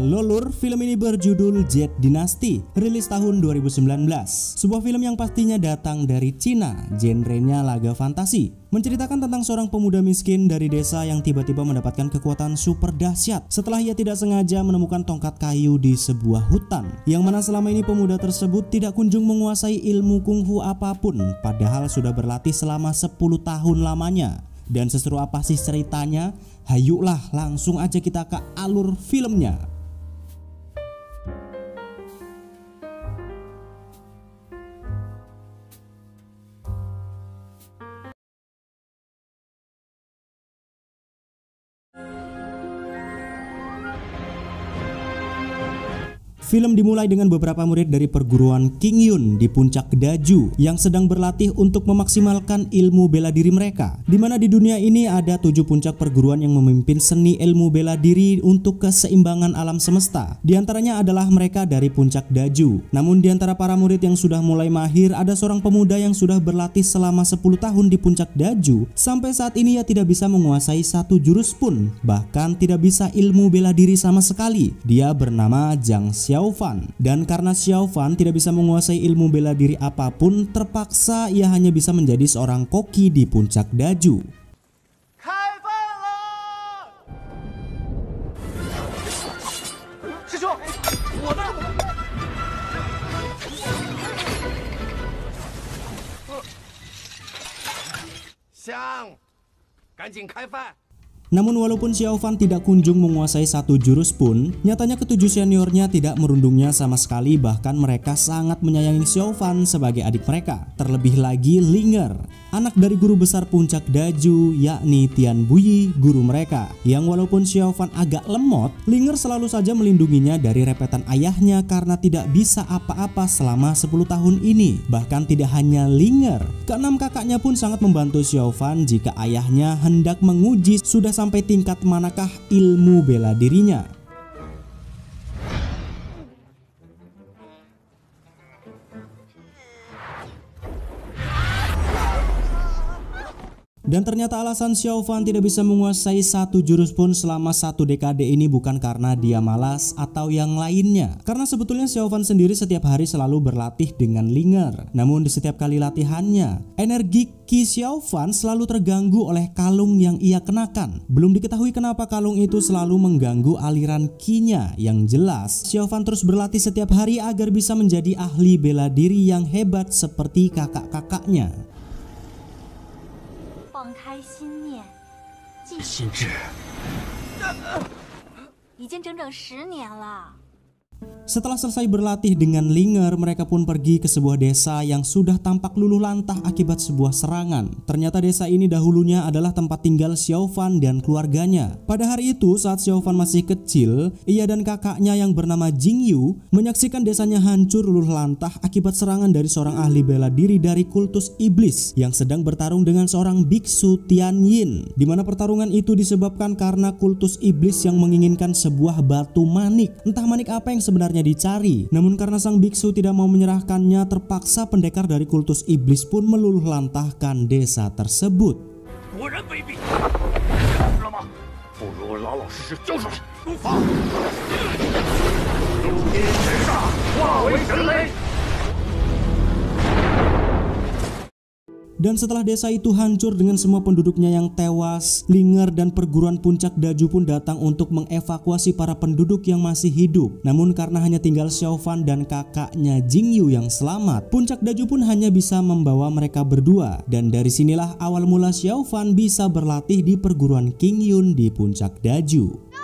Halo Lur, film ini berjudul Jet Dynasty, rilis tahun 2019. Sebuah film yang pastinya datang dari Cina, genrenya laga fantasi. Menceritakan tentang seorang pemuda miskin dari desa yang tiba-tiba mendapatkan kekuatan super dahsyat setelah ia tidak sengaja menemukan tongkat kayu di sebuah hutan. Yang mana selama ini pemuda tersebut tidak kunjung menguasai ilmu kungfu apapun, padahal sudah berlatih selama 10 tahun lamanya. Dan seseru apa sih ceritanya? Hayuklah langsung aja kita ke alur filmnya. Film dimulai dengan beberapa murid dari perguruan King Yun di puncak Daju yang sedang berlatih untuk memaksimalkan ilmu bela diri mereka. Dimana di dunia ini ada 7 puncak perguruan yang memimpin seni ilmu bela diri untuk keseimbangan alam semesta. Di antaranya adalah mereka dari puncak Daju. Namun di antara para murid yang sudah mulai mahir, ada seorang pemuda yang sudah berlatih selama 10 tahun di puncak Daju. Sampai saat ini ia tidak bisa menguasai satu jurus pun, bahkan tidak bisa ilmu bela diri sama sekali. Dia bernama Zhang Xiaofan, dan karena Xiaofan tidak bisa menguasai ilmu bela diri apapun, terpaksa ia hanya bisa menjadi seorang koki di puncak Daju. Namun walaupun Xiaofan tidak kunjung menguasai satu jurus pun, nyatanya ketujuh seniornya tidak merundungnya sama sekali, bahkan mereka sangat menyayangi Xiaofan sebagai adik mereka. Terlebih lagi Linger, anak dari guru besar puncak Daju, yakni Tian Buyi, guru mereka. Yang walaupun Xiaofan agak lemot, Linger selalu saja melindunginya dari repetan ayahnya karena tidak bisa apa-apa selama 10 tahun ini. Bahkan tidak hanya Linger, keenam kakaknya pun sangat membantu Xiaofan jika ayahnya hendak menguji sudah sampai tingkat manakah ilmu bela dirinya. Dan ternyata alasan Xiaofan tidak bisa menguasai satu jurus pun selama 1 dekade ini bukan karena dia malas atau yang lainnya. Karena sebetulnya Xiaofan sendiri setiap hari selalu berlatih dengan Linger. Namun di setiap kali latihannya, energi Ki Xiaofan selalu terganggu oleh kalung yang ia kenakan. Belum diketahui kenapa kalung itu selalu mengganggu aliran Ki-nya. Yang jelas, Xiaofan terus berlatih setiap hari agar bisa menjadi ahli bela diri yang hebat seperti kakak-kakaknya. 放开心念，心智，已经整整10年了。 Setelah selesai berlatih dengan Linger, mereka pun pergi ke sebuah desa yang sudah tampak luluh lantah akibat sebuah serangan. Ternyata desa ini dahulunya adalah tempat tinggal Xiaofan dan keluarganya. Pada hari itu saat Xiaofan masih kecil, ia dan kakaknya yang bernama Jingyu menyaksikan desanya hancur luluh lantah akibat serangan dari seorang ahli bela diri dari kultus iblis yang sedang bertarung dengan seorang biksu Tianyin. Di mana pertarungan itu disebabkan karena kultus iblis yang menginginkan sebuah batu manik. Entah manik apa yang sebenarnya dicari. Namun karena sang biksu tidak mau menyerahkannya, terpaksa pendekar dari kultus iblis pun meluluh lantahkan desa tersebut. Dan setelah desa itu hancur dengan semua penduduknya yang tewas, Linger dan perguruan puncak Daju pun datang untuk mengevakuasi para penduduk yang masih hidup. Namun karena hanya tinggal Xiaofan dan kakaknya Jingyu yang selamat, puncak Daju pun hanya bisa membawa mereka berdua. Dan dari sinilah awal mula Xiaofan bisa berlatih di perguruan King Yun di puncak Daju.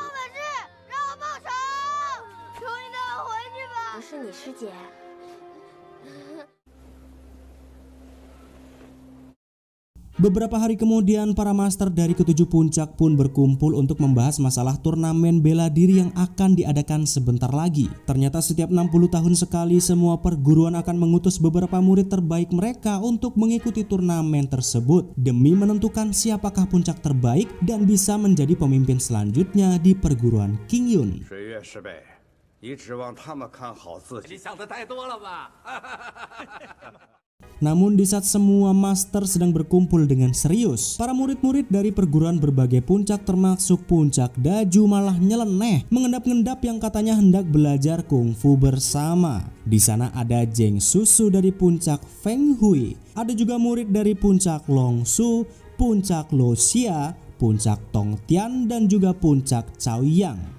Beberapa hari kemudian, para master dari ketujuh puncak pun berkumpul untuk membahas masalah turnamen bela diri yang akan diadakan sebentar lagi. Ternyata setiap 60 tahun sekali semua perguruan akan mengutus beberapa murid terbaik mereka untuk mengikuti turnamen tersebut demi menentukan siapakah puncak terbaik dan bisa menjadi pemimpin selanjutnya di perguruan King Yun. Namun di saat semua master sedang berkumpul dengan serius, para murid-murid dari perguruan berbagai puncak termasuk puncak Daju malah nyeleneh mengendap-endap yang katanya hendak belajar kungfu bersama. Di sana ada Zheng Susu dari puncak Feng Hui, ada juga murid dari puncak Long Su, puncak Luxia, puncak Tongtian dan juga puncak Chaoyang.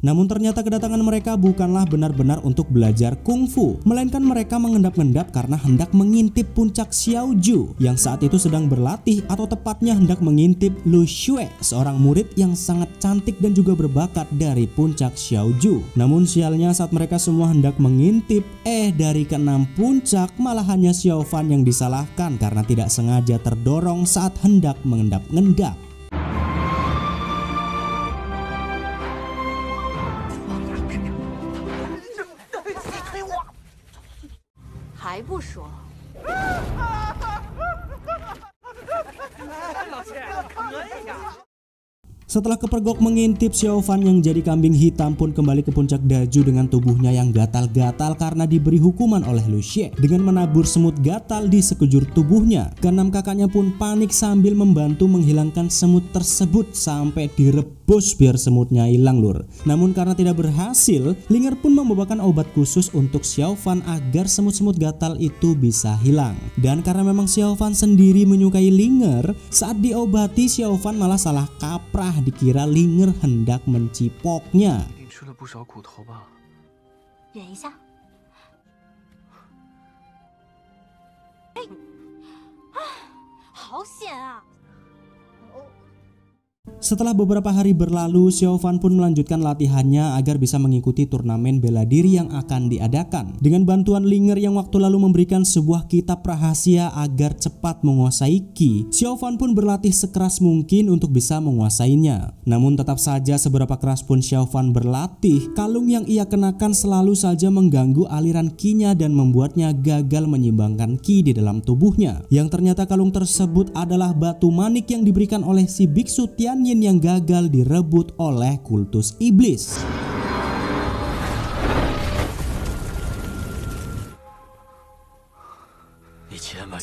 Namun ternyata kedatangan mereka bukanlah benar-benar untuk belajar kungfu, melainkan mereka mengendap-endap karena hendak mengintip puncak Xiaoju yang saat itu sedang berlatih, atau tepatnya hendak mengintip Lu Xue, seorang murid yang sangat cantik dan juga berbakat dari puncak Xiaoju. Namun sialnya saat mereka semua hendak mengintip, dari ke-6 puncak malah hanya Xiao Fan yang disalahkan karena tidak sengaja terdorong saat hendak mengendap-endap. 还不说？ Setelah kepergok mengintip, Xiao Fan yang jadi kambing hitam pun kembali ke puncak Daju dengan tubuhnya yang gatal-gatal karena diberi hukuman oleh Lu Xie dengan menabur semut gatal di sekujur tubuhnya. Keenam kakaknya pun panik sambil membantu menghilangkan semut tersebut sampai direbus biar semutnya hilang lur. Namun karena tidak berhasil, Linger pun membawakan obat khusus untuk Xiao Fan agar semut-semut gatal itu bisa hilang. Dan karena memang Xiao Fan sendiri menyukai Linger, saat diobati Xiao Fan malah salah kaprah, dikira Linger hendak mencipoknya. 忍一下。哎，啊，好险啊！ Setelah beberapa hari berlalu, Xiao Fan pun melanjutkan latihannya agar bisa mengikuti turnamen bela diri yang akan diadakan. Dengan bantuan Linger yang waktu lalu memberikan sebuah kitab rahasia agar cepat menguasai Qi, Xiao Fan pun berlatih sekeras mungkin untuk bisa menguasainya. Namun tetap saja seberapa keras pun Xiao Fan berlatih, kalung yang ia kenakan selalu saja mengganggu aliran Qi-nya dan membuatnya gagal menyimbangkan Qi di dalam tubuhnya. Yang ternyata kalung tersebut adalah batu manik yang diberikan oleh si biksu Tianyin yang gagal direbut oleh kultus iblis.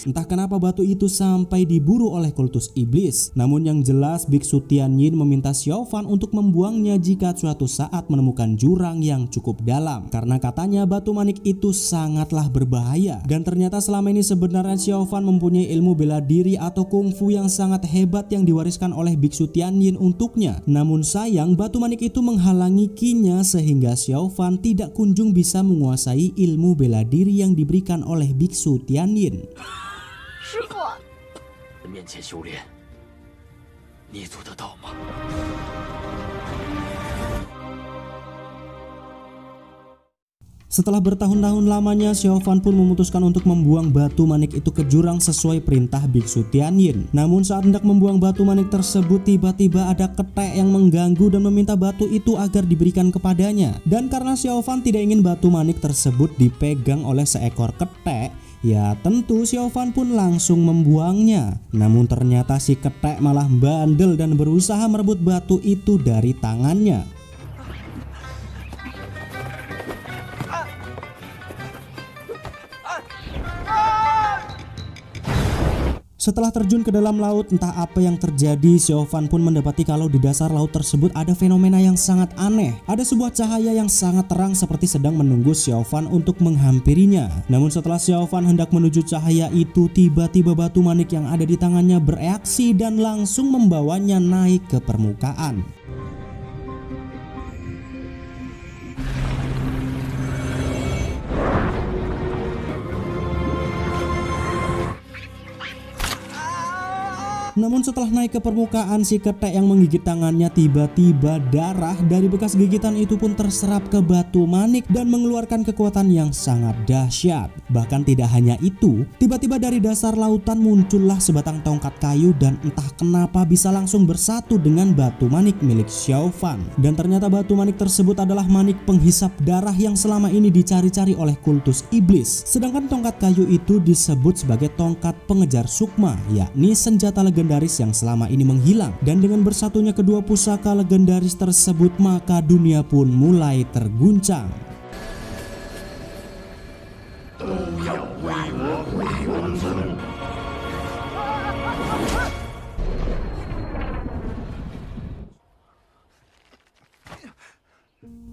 Entah kenapa batu itu sampai diburu oleh kultus iblis. Namun yang jelas biksu Tianyin meminta Xiao Fan untuk membuangnya jika suatu saat menemukan jurang yang cukup dalam, karena katanya batu manik itu sangatlah berbahaya. Dan ternyata selama ini sebenarnya Xiao Fan mempunyai ilmu bela diri atau kungfu yang sangat hebat yang diwariskan oleh biksu Tianyin untuknya. Namun sayang batu manik itu menghalangi Qi-nya sehingga Xiao Fan tidak kunjung bisa menguasai ilmu bela diri yang diberikan oleh biksu Tianyin. 师傅， 面前修炼，你做得到吗？ Setelah bertahun-tahun lamanya, Xiao Fan pun memutuskan untuk membuang batu manik itu ke jurang sesuai perintah biksu Tianyin. Namun saat hendak membuang batu manik tersebut, tiba-tiba ada ketek yang mengganggu dan meminta batu itu agar diberikan kepadanya. Dan karena Xiao Fan tidak ingin batu manik tersebut dipegang oleh seekor ketek, ya tentu Xiao Fan pun langsung membuangnya. Namun ternyata si ketek malah bandel dan berusaha merebut batu itu dari tangannya. Setelah terjun ke dalam laut, entah apa yang terjadi, Xiao Fan pun mendapati kalau di dasar laut tersebut ada fenomena yang sangat aneh. Ada sebuah cahaya yang sangat terang seperti sedang menunggu Xiao Fan untuk menghampirinya. Namun setelah Xiao Fan hendak menuju cahaya itu, tiba-tiba batu manik yang ada di tangannya bereaksi dan langsung membawanya naik ke permukaan. Namun setelah naik ke permukaan, si ketek yang menggigit tangannya tiba-tiba darah dari bekas gigitan itu pun terserap ke batu manik dan mengeluarkan kekuatan yang sangat dahsyat. Bahkan tidak hanya itu, tiba-tiba dari dasar lautan muncullah sebatang tongkat kayu dan entah kenapa bisa langsung bersatu dengan batu manik milik Xiao Fan. Dan ternyata batu manik tersebut adalah manik penghisap darah yang selama ini dicari-cari oleh kultus iblis. Sedangkan tongkat kayu itu disebut sebagai tongkat pengejar sukma, yakni senjata legendaris legendaris yang selama ini menghilang. Dan dengan bersatunya kedua pusaka legendaris tersebut, maka dunia pun mulai terguncang.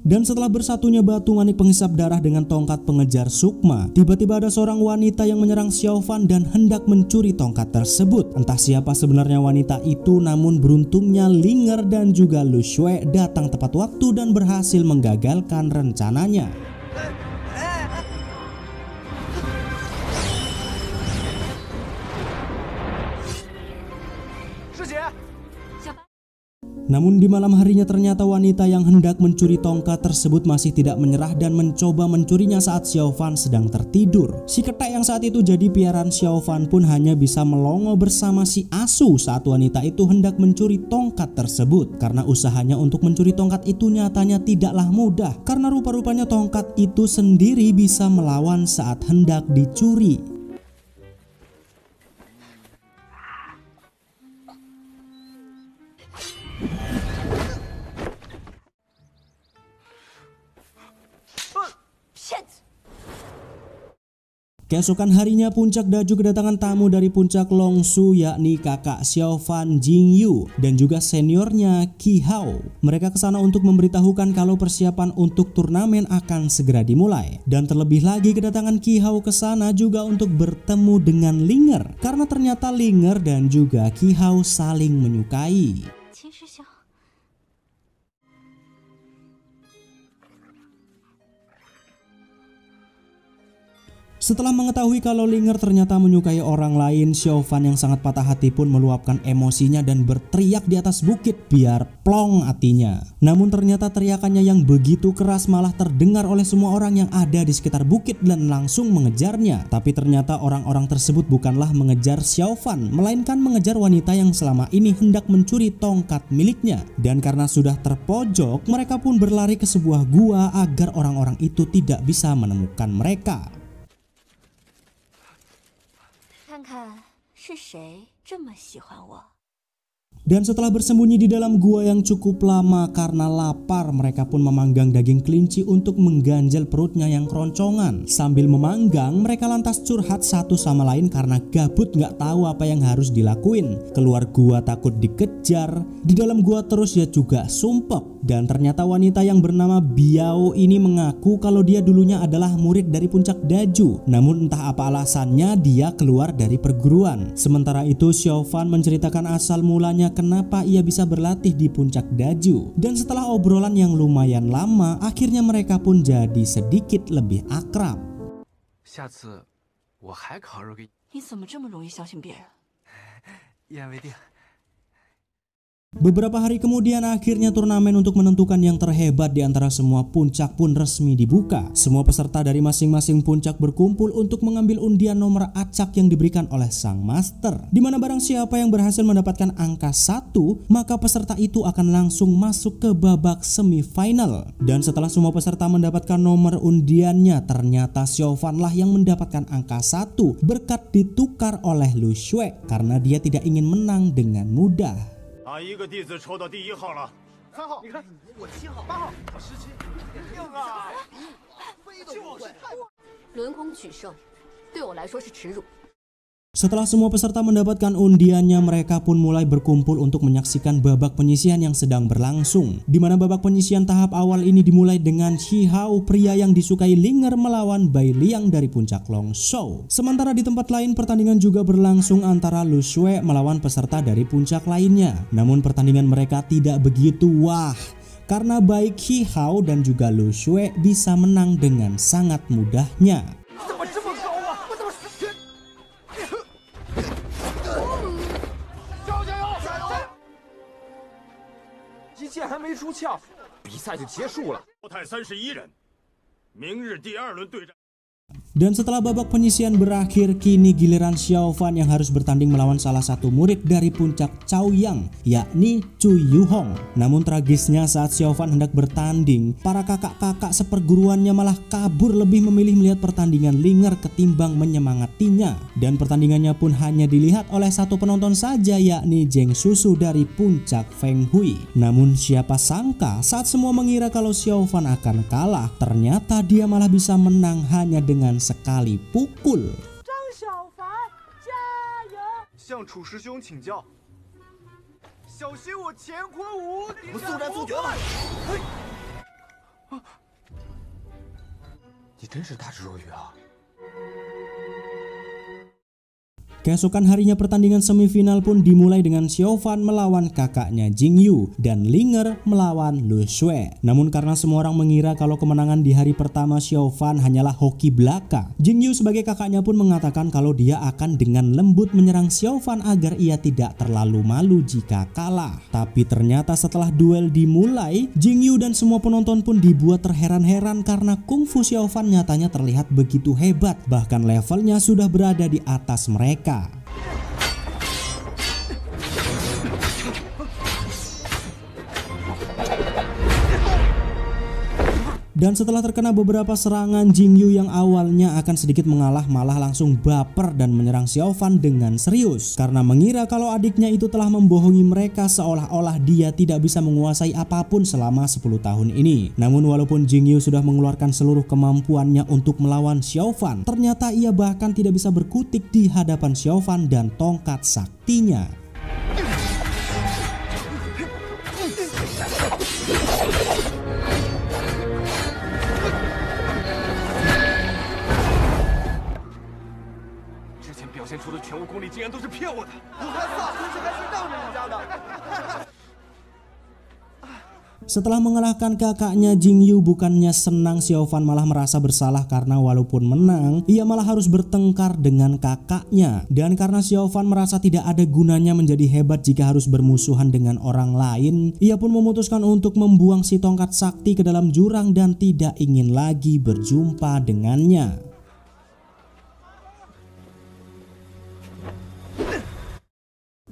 Dan setelah bersatunya batu manik penghisap darah dengan tongkat pengejar sukma, tiba-tiba ada seorang wanita yang menyerang Xiao Fan dan hendak mencuri tongkat tersebut. Entah siapa sebenarnya wanita itu, namun beruntungnya Linger dan juga Lu Xue datang tepat waktu dan berhasil menggagalkan rencananya. Namun di malam harinya ternyata wanita yang hendak mencuri tongkat tersebut masih tidak menyerah dan mencoba mencurinya saat Xiao Fan sedang tertidur. Si ketek yang saat itu jadi piaraan Xiao Fan pun hanya bisa melongo bersama si asu saat wanita itu hendak mencuri tongkat tersebut. Karena usahanya untuk mencuri tongkat itu nyatanya tidaklah mudah, karena rupa-rupanya tongkat itu sendiri bisa melawan saat hendak dicuri. Keesokan harinya puncak Daju kedatangan tamu dari puncak Longsu, yakni kakak Xiao Fan, Jingyu, dan juga seniornya Qi Hao. Mereka kesana untuk memberitahukan kalau persiapan untuk turnamen akan segera dimulai. Dan terlebih lagi kedatangan Qi Hao kesana juga untuk bertemu dengan Linger, karena ternyata Linger dan juga Qi Hao saling menyukai. Setelah mengetahui kalau Linger ternyata menyukai orang lain, Xiao Fan yang sangat patah hati pun meluapkan emosinya dan berteriak di atas bukit biar plong hatinya. Namun ternyata teriakannya yang begitu keras malah terdengar oleh semua orang yang ada di sekitar bukit dan langsung mengejarnya. Tapi ternyata orang-orang tersebut bukanlah mengejar Xiao Fan, melainkan mengejar wanita yang selama ini hendak mencuri tongkat miliknya. Dan karena sudah terpojok, mereka pun berlari ke sebuah gua agar orang-orang itu tidak bisa menemukan mereka. 看看是谁这么喜欢我。 Dan setelah bersembunyi di dalam gua yang cukup lama karena lapar, mereka pun memanggang daging kelinci untuk mengganjal perutnya yang keroncongan. Sambil memanggang, mereka lantas curhat satu sama lain karena gabut gak tahu apa yang harus dilakuin. Keluar gua takut dikejar, di dalam gua terus ya juga sumpek. Dan ternyata wanita yang bernama Biao ini mengaku kalau dia dulunya adalah murid dari puncak Daju. Namun entah apa alasannya dia keluar dari perguruan. Sementara itu Xiao Fan menceritakan asal mulanya kenapa ia bisa berlatih di puncak Daju. Dan setelah obrolan yang lumayan lama, akhirnya mereka pun jadi sedikit lebih akrab. 下次我还烤肉给你。你怎么这么容易相信别人？ 一言为定。 Beberapa hari kemudian akhirnya turnamen untuk menentukan yang terhebat di antara semua puncak pun resmi dibuka. Semua peserta dari masing-masing puncak berkumpul untuk mengambil undian nomor acak yang diberikan oleh sang master. Di mana barang siapa yang berhasil mendapatkan angka 1, maka peserta itu akan langsung masuk ke babak semifinal. Dan setelah semua peserta mendapatkan nomor undiannya, ternyata Xiao Fan lah yang mendapatkan angka 1 berkat ditukar oleh Lu Xue karena dia tidak ingin menang dengan mudah. 一个弟子抽到第1号了，3号，你看我7号、8号、17，硬啊！非都不会。轮空取胜，对我来说是耻辱。 Setelah semua peserta mendapatkan undiannya, mereka pun mulai berkumpul untuk menyaksikan babak penyisihan yang sedang berlangsung. Di mana babak penyisihan tahap awal ini dimulai dengan Qi Hao, pria yang disukai Linger, melawan Bai Liang dari puncak Longshou. Sementara di tempat lain pertandingan juga berlangsung antara Lu Xue melawan peserta dari puncak lainnya. Namun pertandingan mereka tidak begitu wah, karena baik Qi Hao dan juga Lu Xue bisa menang dengan sangat mudahnya. 剑还没出鞘，比赛就结束了。淘汰31人，明日第2轮对战。Dan setelah babak penyisian berakhir, kini giliran Xiaofan yang harus bertanding melawan salah satu murid dari puncak Chaoyang, yakni Chu Yuhong. Namun tragisnya saat Xiaofan hendak bertanding, para kakak-kakak seperguruannya malah kabur, lebih memilih melihat pertandingan Linger ketimbang menyemangatinya. Dan pertandingannya pun hanya dilihat oleh satu penonton saja, yakni Zheng Susu dari puncak Feng Hui. Namun siapa sangka saat semua mengira kalau Xiaofan akan kalah, ternyata dia malah bisa menang hanya dengan sekali pukul. 张小凡，加油！向楚师兄请教，小心我乾坤无敌！我们速战速决吧！你真是大智若愚啊！ Keesokan harinya pertandingan semifinal pun dimulai dengan Xiaofan melawan kakaknya Jingyu dan Linger melawan Lu Xue. Namun karena semua orang mengira kalau kemenangan di hari pertama Xiaofan hanyalah hoki belaka, Jingyu sebagai kakaknya pun mengatakan kalau dia akan dengan lembut menyerang Xiaofan agar ia tidak terlalu malu jika kalah. Tapi ternyata setelah duel dimulai, Jingyu dan semua penonton pun dibuat terheran-heran karena kungfu Xiaofan nyatanya terlihat begitu hebat, bahkan levelnya sudah berada di atas mereka. Dan setelah terkena beberapa serangan, Jingyu yang awalnya akan sedikit mengalah malah langsung baper dan menyerang Xiaofan dengan serius karena mengira kalau adiknya itu telah membohongi mereka seolah-olah dia tidak bisa menguasai apapun selama 10 tahun ini. Namun walaupun Jingyu sudah mengeluarkan seluruh kemampuannya untuk melawan Xiaofan, ternyata ia bahkan tidak bisa berkutik di hadapan Xiaofan dan tongkat saktinya. Setelah mengalahkan kakaknya, Jingyu bukannya senang, Xiaofan malah merasa bersalah karena walaupun menang, ia malah harus bertengkar dengan kakaknya. Dan karena Xiaofan merasa tidak ada gunanya menjadi hebat jika harus bermusuhan dengan orang lain, ia pun memutuskan untuk membuang si tongkat sakti ke dalam jurang dan tidak ingin lagi berjumpa dengannya.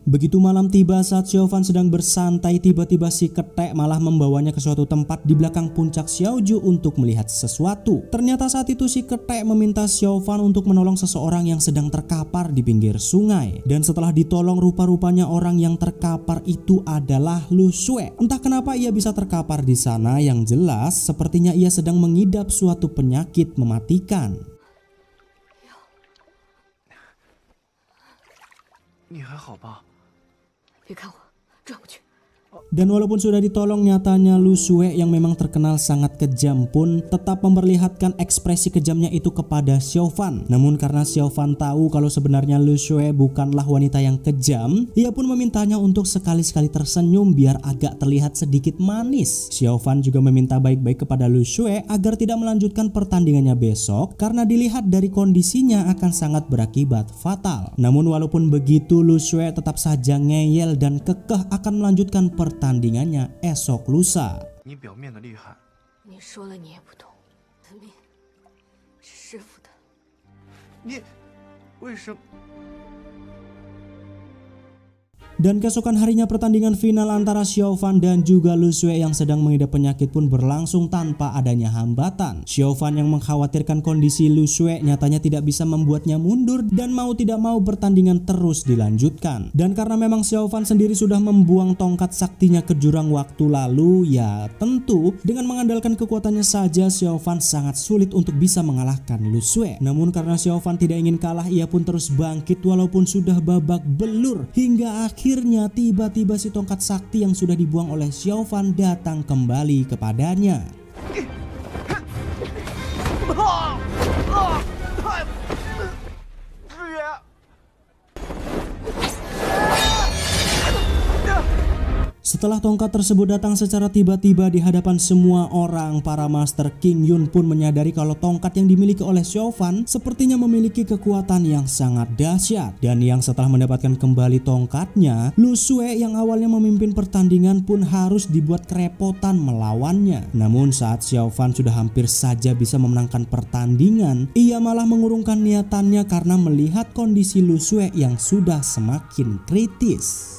Begitu malam tiba, saat Xiaofan sedang bersantai, tiba-tiba si ketek malah membawanya ke suatu tempat di belakang puncak Xiaoju untuk melihat sesuatu. Ternyata saat itu si ketek meminta Xiaofan untuk menolong seseorang yang sedang terkapar di pinggir sungai. Dan setelah ditolong, rupa-rupanya orang yang terkapar itu adalah Lu Xue. Entah kenapa ia bisa terkapar di sana, yang jelas sepertinya ia sedang mengidap suatu penyakit mematikan. 你还好吧？ 别看我，转过去。 Dan walaupun sudah ditolong, nyatanya Lu Xue yang memang terkenal sangat kejam pun tetap memperlihatkan ekspresi kejamnya itu kepada Xiaofan. Namun karena Xiaofan tahu kalau sebenarnya Lu Xue bukanlah wanita yang kejam, ia pun memintanya untuk sekali-sekali tersenyum biar agak terlihat sedikit manis. Xiaofan juga meminta baik-baik kepada Lu Xue agar tidak melanjutkan pertandingannya besok karena dilihat dari kondisinya akan sangat berakibat fatal. Namun walaupun begitu, Lu Xue tetap saja ngeyel dan kekeh akan melanjutkan pertandingannya esok lusa. 你表面的厉害， 你说了你也不懂，的命是师傅的。 你为什么？ Dan keesokan harinya pertandingan final antara Xiaofan dan juga Lu Xue yang sedang mengidap penyakit pun berlangsung tanpa adanya hambatan. Xiaofan yang mengkhawatirkan kondisi Lu Xue nyatanya tidak bisa membuatnya mundur dan mau tidak mau pertandingan terus dilanjutkan. Dan karena memang Xiaofan sendiri sudah membuang tongkat saktinya ke jurang waktu lalu, ya tentu dengan mengandalkan kekuatannya saja Xiaofan sangat sulit untuk bisa mengalahkan Lu Xue. Namun karena Xiaofan tidak ingin kalah, ia pun terus bangkit walaupun sudah babak belur hingga akhirnya tiba-tiba si tongkat sakti yang sudah dibuang oleh Xiaofan datang kembali kepadanya. Setelah tongkat tersebut datang secara tiba-tiba di hadapan semua orang, para Master King Yun pun menyadari kalau tongkat yang dimiliki oleh Xiao Fan sepertinya memiliki kekuatan yang sangat dahsyat. Dan yang setelah mendapatkan kembali tongkatnya, Lu Xue yang awalnya memimpin pertandingan pun harus dibuat kerepotan melawannya. Namun saat Xiao Fan sudah hampir saja bisa memenangkan pertandingan, ia malah mengurungkan niatannya karena melihat kondisi Lu Xue yang sudah semakin kritis.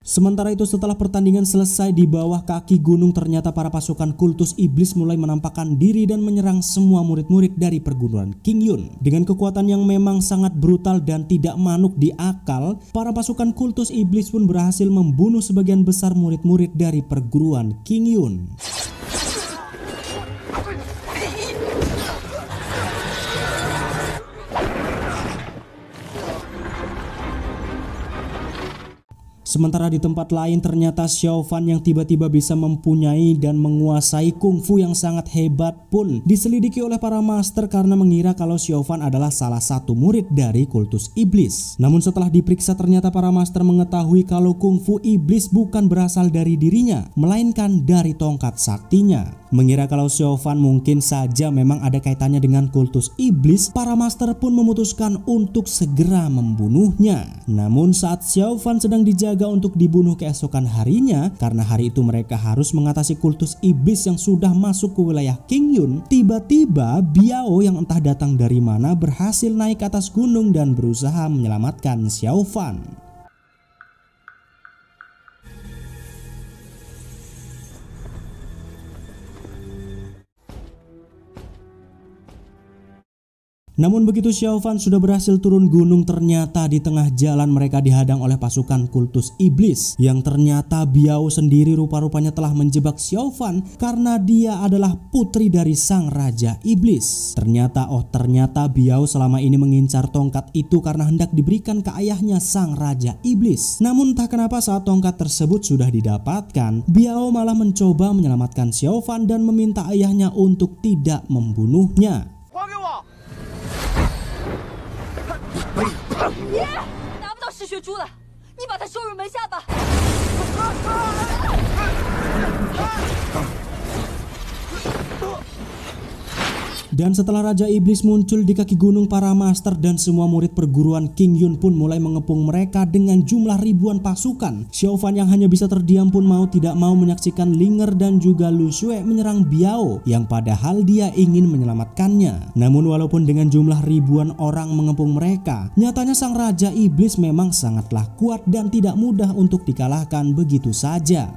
Sementara itu setelah pertandingan selesai di bawah kaki gunung, ternyata para pasukan kultus iblis mulai menampakkan diri dan menyerang semua murid-murid dari perguruan King Yun. Dengan kekuatan yang memang sangat brutal dan tidak manuk di akal, para pasukan kultus iblis pun berhasil membunuh sebagian besar murid-murid dari perguruan King Yun. Sementara di tempat lain ternyata Xiao Fan yang tiba-tiba bisa mempunyai dan menguasai kungfu yang sangat hebat pun diselidiki oleh para master karena mengira kalau Xiao Fan adalah salah satu murid dari kultus iblis. Namun setelah diperiksa ternyata para master mengetahui kalau kungfu iblis bukan berasal dari dirinya, melainkan dari tongkat saktinya. Mengira kalau Xiao Fan mungkin saja memang ada kaitannya dengan kultus iblis, para master pun memutuskan untuk segera membunuhnya. Namun saat Xiao Fan sedang dijaga untuk dibunuh keesokan harinya, karena hari itu mereka harus mengatasi kultus iblis yang sudah masuk ke wilayah King Yun, tiba-tiba Biao yang entah datang dari mana berhasil naik ke atas gunung dan berusaha menyelamatkan Xiao Fan. Namun begitu Xiao Fan sudah berhasil turun gunung, ternyata di tengah jalan mereka dihadang oleh pasukan kultus iblis yang ternyata Biao sendiri rupa-rupanya telah menjebak Xiao Fan karena dia adalah putri dari sang raja iblis. Ternyata Biao selama ini mengincar tongkat itu karena hendak diberikan ke ayahnya sang raja iblis. Namun entah kenapa saat tongkat tersebut sudah didapatkan, Biao malah mencoba menyelamatkan Xiao Fan dan meminta ayahnya untuk tidak membunuhnya. 爷，拿不到嗜血珠了，你把他收入门下吧。 Dan setelah Raja Iblis muncul di kaki gunung, para master dan semua murid perguruan King Yun pun mulai mengepung mereka dengan jumlah ribuan pasukan. Xiao Fan yang hanya bisa terdiam pun mau tidak mau menyaksikan Linger dan juga Lu Xue menyerang Biao yang padahal dia ingin menyelamatkannya. Namun walaupun dengan jumlah ribuan orang mengepung mereka, nyatanya sang Raja Iblis memang sangatlah kuat dan tidak mudah untuk dikalahkan begitu saja.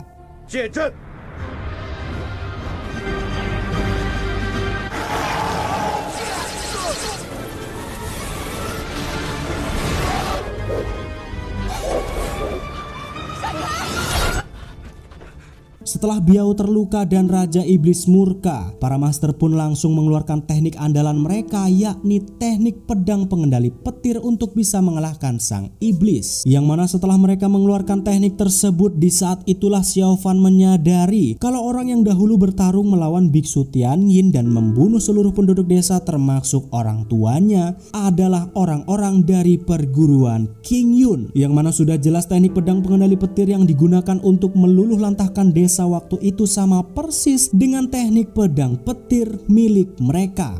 Setelah Biao terluka dan Raja Iblis murka, para master pun langsung mengeluarkan teknik andalan mereka, yakni teknik pedang pengendali petir untuk bisa mengalahkan sang iblis. Yang mana setelah mereka mengeluarkan teknik tersebut, di saat itulah Xiao Fan menyadari kalau orang yang dahulu bertarung melawan Biksu Tianyin dan membunuh seluruh penduduk desa termasuk orang tuanya adalah orang-orang dari perguruan King Yun. Yang mana sudah jelas teknik pedang pengendali petir yang digunakan untuk meluluh lantahkan desa waktu itu sama persis dengan teknik pedang petir milik mereka.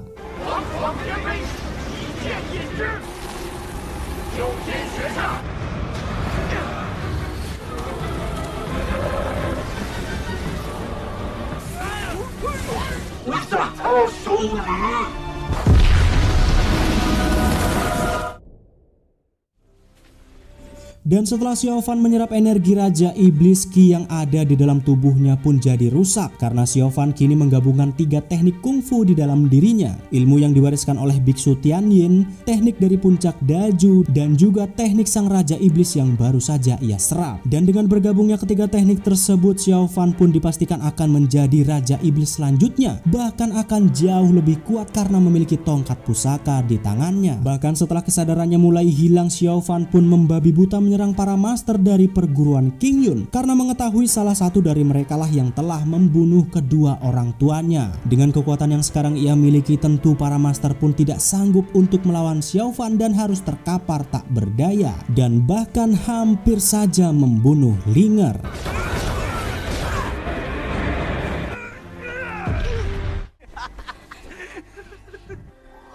Dan setelah Xiao Fan menyerap energi Raja Iblis, ki yang ada di dalam tubuhnya pun jadi rusak karena Xiao Fan kini menggabungkan 3 teknik kungfu di dalam dirinya. Ilmu yang diwariskan oleh Biksu Tianyin, teknik dari puncak Daju, dan juga teknik sang Raja Iblis yang baru saja ia serap. Dan dengan bergabungnya ketiga teknik tersebut, Xiao Fan pun dipastikan akan menjadi Raja Iblis selanjutnya. Bahkan akan jauh lebih kuat karena memiliki tongkat pusaka di tangannya. Bahkan setelah kesadarannya mulai hilang, Xiao Fan pun membabi buta menyerang para master dari perguruan Qingyun karena mengetahui salah satu dari mereka lah yang telah membunuh kedua orang tuanya. Dengan kekuatan yang sekarang ia miliki, tentu para master pun tidak sanggup untuk melawan Xiao Fan dan harus terkapar tak berdaya dan bahkan hampir saja membunuh Linger.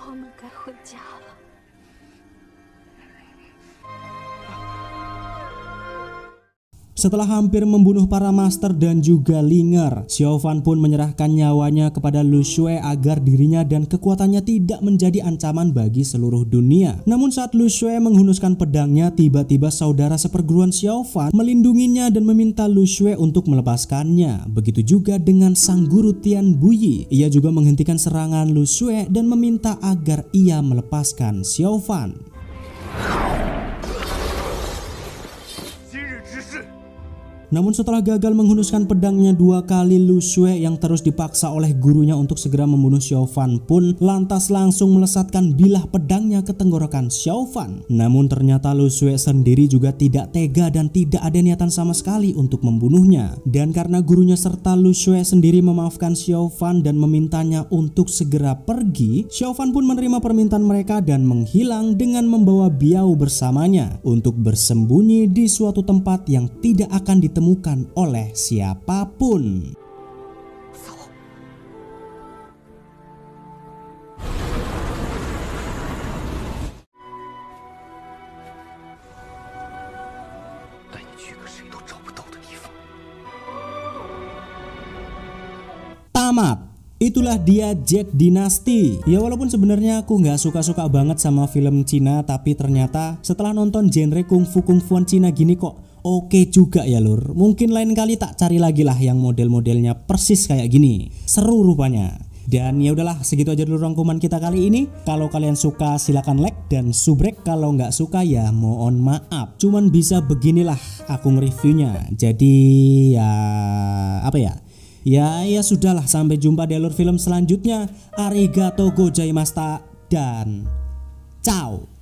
我们该回家了。 Setelah hampir membunuh para master dan juga Linger, Xiao Fan pun menyerahkan nyawanya kepada Lu Xue agar dirinya dan kekuatannya tidak menjadi ancaman bagi seluruh dunia. Namun saat Lu Xue menghunuskan pedangnya, tiba-tiba saudara seperguruan Xiao Fan melindunginya dan meminta Lu Xue untuk melepaskannya. Begitu juga dengan sang guru Tian Buyi. Ia juga menghentikan serangan Lu Xue dan meminta agar ia melepaskan Xiao Fan. Namun setelah gagal menghunuskan pedangnya 2 kali, Lu Xue yang terus dipaksa oleh gurunya untuk segera membunuh Xiao Fan pun lantas langsung melesatkan bilah pedangnya ke tenggorokan Xiao Fan. Namun ternyata Lu Xue sendiri juga tidak tega dan tidak ada niatan sama sekali untuk membunuhnya. Dan karena gurunya serta Lu Xue sendiri memaafkan Xiao Fan dan memintanya untuk segera pergi, Xiao Fan pun menerima permintaan mereka dan menghilang dengan membawa Biao bersamanya untuk bersembunyi di suatu tempat yang tidak akan ditemukan oleh siapapun. Tamat. Itulah dia Jack Dynasty. Ya walaupun sebenarnya aku nggak suka-suka banget sama film Cina, tapi ternyata setelah nonton genre kungfuan Cina gini kok oke juga ya lur. Mungkin lain kali tak cari lagi lah yang model-modelnya persis kayak gini. Seru rupanya. Dan ya udahlah, segitu aja dulu rangkuman kita kali ini. Kalau kalian suka silahkan like dan subrek. Kalau nggak suka ya mohon maaf. Cuman bisa beginilah aku nge-reviewnya. Jadi ya apa ya? Ya sudahlah, sampai jumpa di alur film selanjutnya. Arigato gozaimashita dan ciao.